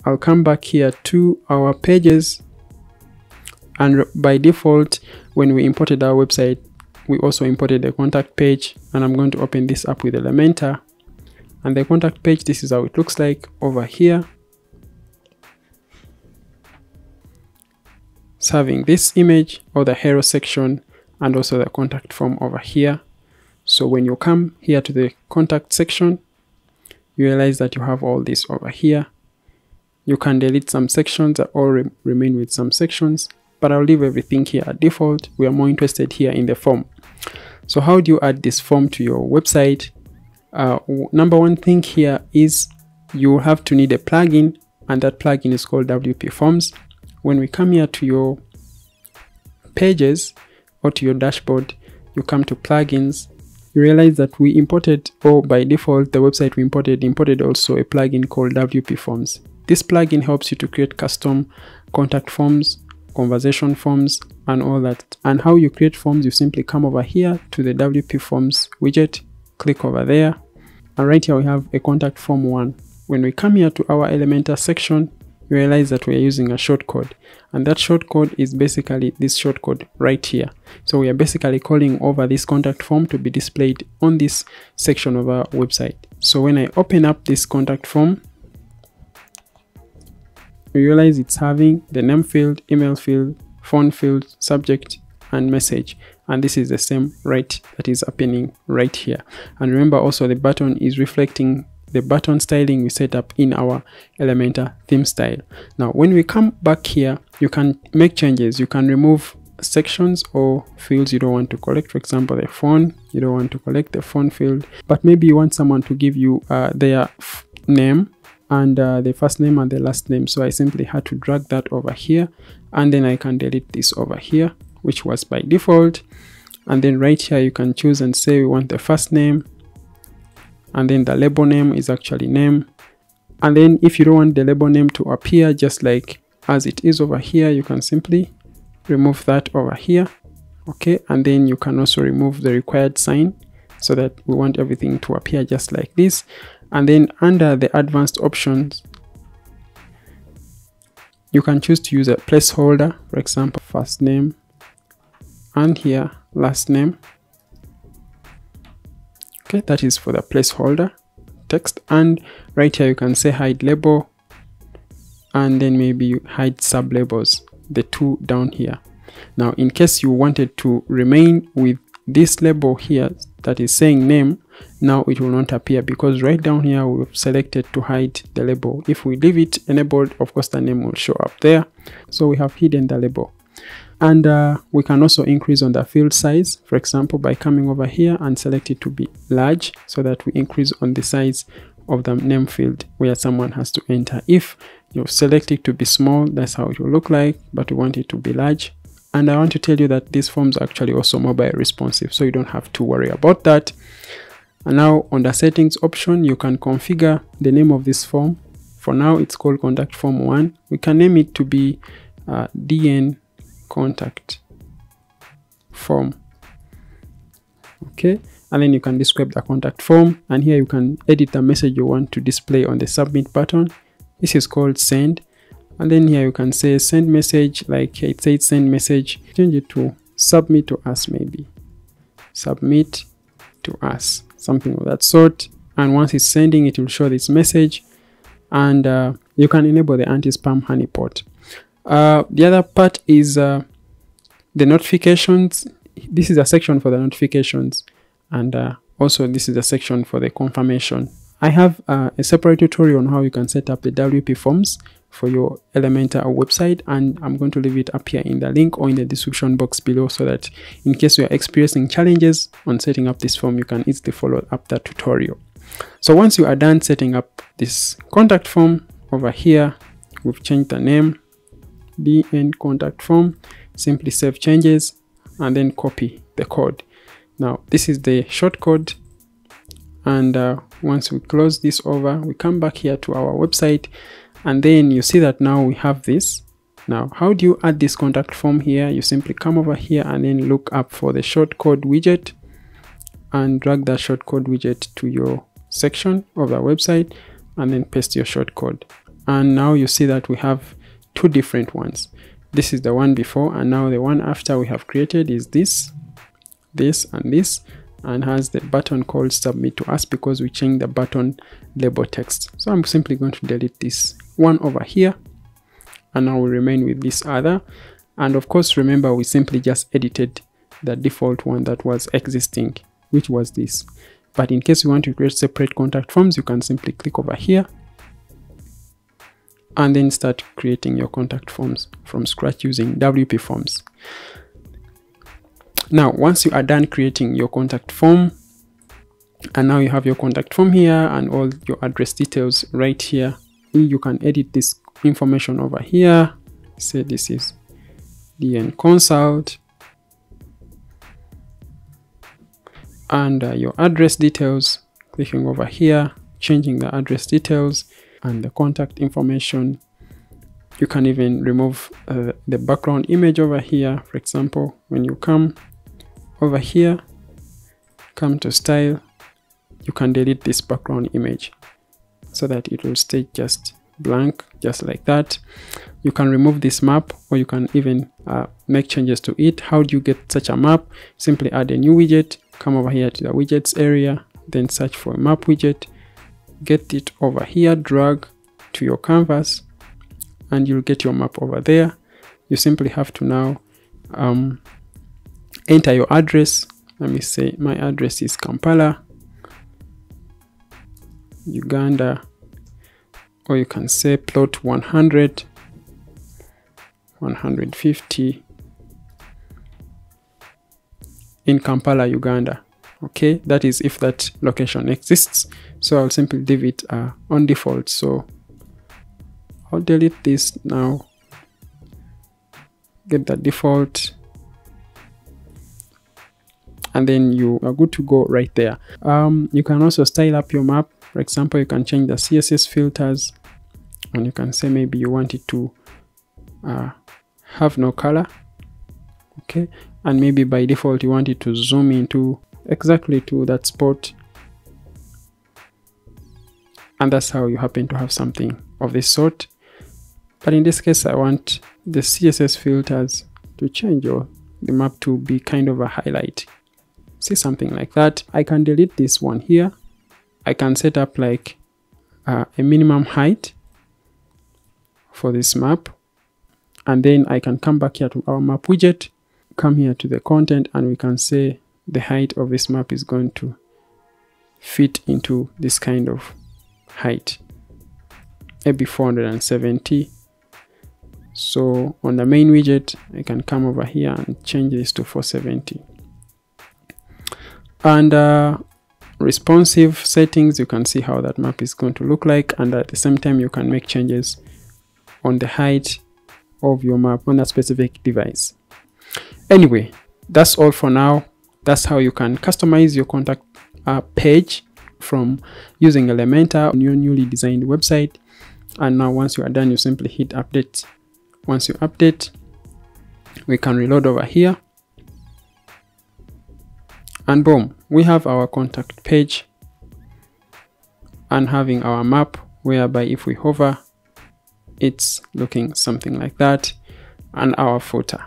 I'll come back here to our pages, and by default, when we imported our website, we also imported the contact page, and I'm going to open this up with Elementor. And the contact page, this is how it looks like over here. It's having this image or the hero section and also the contact form over here. So when you come here to the contact section, you realize that you have all this over here. You can delete some sections or remain with some sections, but I'll leave everything here at default. We are more interested here in the form. So how do you add this form to your website? Number one thing here is you have to need a plugin, and that plugin is called WP Forms. When we come here to your pages or to your dashboard, you come to plugins. You realize that we imported, or by default, the website we imported also a plugin called WP Forms. This plugin helps you to create custom contact forms, conversation forms, and all that. And how you create forms, you simply come over here to the WP Forms widget, click over there, and right here we have a contact form 1. When we come here to our Elementor section, you realize that we are using a shortcode, and that shortcode is basically this shortcode right here. So we are basically calling over this contact form to be displayed on this section of our website. So when I open up this contact form, you realize it's having the name field, email field, phone field, subject, and message. And this is the same that is happening right here. And remember also the button is reflecting the button styling we set up in our Elementor theme style. Now when we come back here, you can make changes. You can remove sections or fields you don't want to collect. For example, the phone, you don't want to collect the phone field, but maybe you want someone to give you their name and the first name and the last name. So I simply had to drag that over here, and then I can delete this over here, which was by default. And then right here you can choose and say we want the first name, and then the label name is actually name. And then if you don't want the label name to appear just like as it is over here, you can simply remove that over here. Okay, and then you can also remove the required sign so that we want everything to appear just like this. And then under the advanced options, you can choose to use a placeholder, for example, first name, and here last name. Okay, that is for the placeholder text. And right here you can say hide label, and then maybe you hide sub labels, the two down here. Now in case you wanted to remain with this label here that is saying name, now it will not appear because right down here we've selected to hide the label. If we leave it enabled, of course the name will show up there. So we have hidden the label. And we can also increase on the field size, for example, by coming over here and select it to be large, so that we increase on the size of the name field where someone has to enter. If you select it to be small, that's how it will look like, but we want it to be large. And I want to tell you that these forms are actually also mobile responsive, so you don't have to worry about that. And now on the settings option, you can configure the name of this form. For now, it's called contact form 1. We can name it to be DN contact form. Okay, and then you can describe the contact form, and here you can edit the message you want to display on the submit button. This is called send, and then here you can say send message, like it says send message, change it to submit to us, maybe submit to us, something of that sort. And once it's sending, it will show this message, and you can enable the anti-spam honeypot. The other part is the notifications. This is a section for the notifications, and also this is a section for the confirmation. I have a separate tutorial on how you can set up the WP forms for your Elementor website, and I'm going to leave it up here in the link or in the description box below, so that in case you are experiencing challenges on setting up this form, you can easily follow up that tutorial. So once you are done setting up this contact form over here, we've changed the name, DN contact form, simply save changes and then copy the code. Now this is the shortcode, and once we close this over, we come back here to our website, and then you see that now we have this. Now how do you add this contact form here? You simply come over here and then look up for the shortcode widget and drag that shortcode widget to your section of the website, and then paste your shortcode. and now you see that we have two different ones. This is the one before, and now the one after we have created is this, and this, and has the button called submit to us because we changed the button label text. So I'm simply going to delete this one over here, and I will remain with this other. And of course, remember, we simply just edited the default one that was existing, which was this. But in case you want to create separate contact forms, you can simply click over here and then start creating your contact forms from scratch using WP Forms. Now, once you are done creating your contact form, and now you have your contact form here and all your address details right here, you can edit this information over here. Say this is DN Consult, and your address details, clicking over here, changing the address details and the contact information. You can even remove the background image over here. For example, when you come over here, come to style, you can delete this background image so that it will stay just blank, just like that. You can remove this map, or you can even make changes to it. How do you get such a map? Simply add a new widget, come over here to the widgets area, then search for a map widget, get it over here, drag to your canvas, and you'll get your map over there. You simply have to now enter your address. Let me say my address is Kampala, Uganda, or you can say plot 100, 150 in Kampala, Uganda. Okay, that is if that location exists. So I'll simply leave it on default. So I'll delete this now, get the default, and then you are good to go right there. You can also style up your map. For example, you can change the CSS filters, and you can say maybe you want it to have no color. Okay, and maybe by default you want it to zoom into exactly to that spot, and that's how you happen to have something of this sort. But in this case, I want the CSS filters to change, or the map to be kind of a highlight. See, something like that. I can delete this one here. I can set up like a minimum height for this map, and then I can come back here to our map widget, come here to the content, and we can say the height of this map is going to fit into this kind of height, maybe 470. So on the main widget, I can come over here and change this to 470. And responsive settings, you can see how that map is going to look like, and at the same time you can make changes on the height of your map on a specific device. Anyway, that's all for now. That's how you can customize your contact page from using Elementor on your newly designed website. And now once you are done, you simply hit update. Once you update, we can reload over here, and boom, we have our contact page and having our map, whereby if we hover, it's looking something like that, and our footer.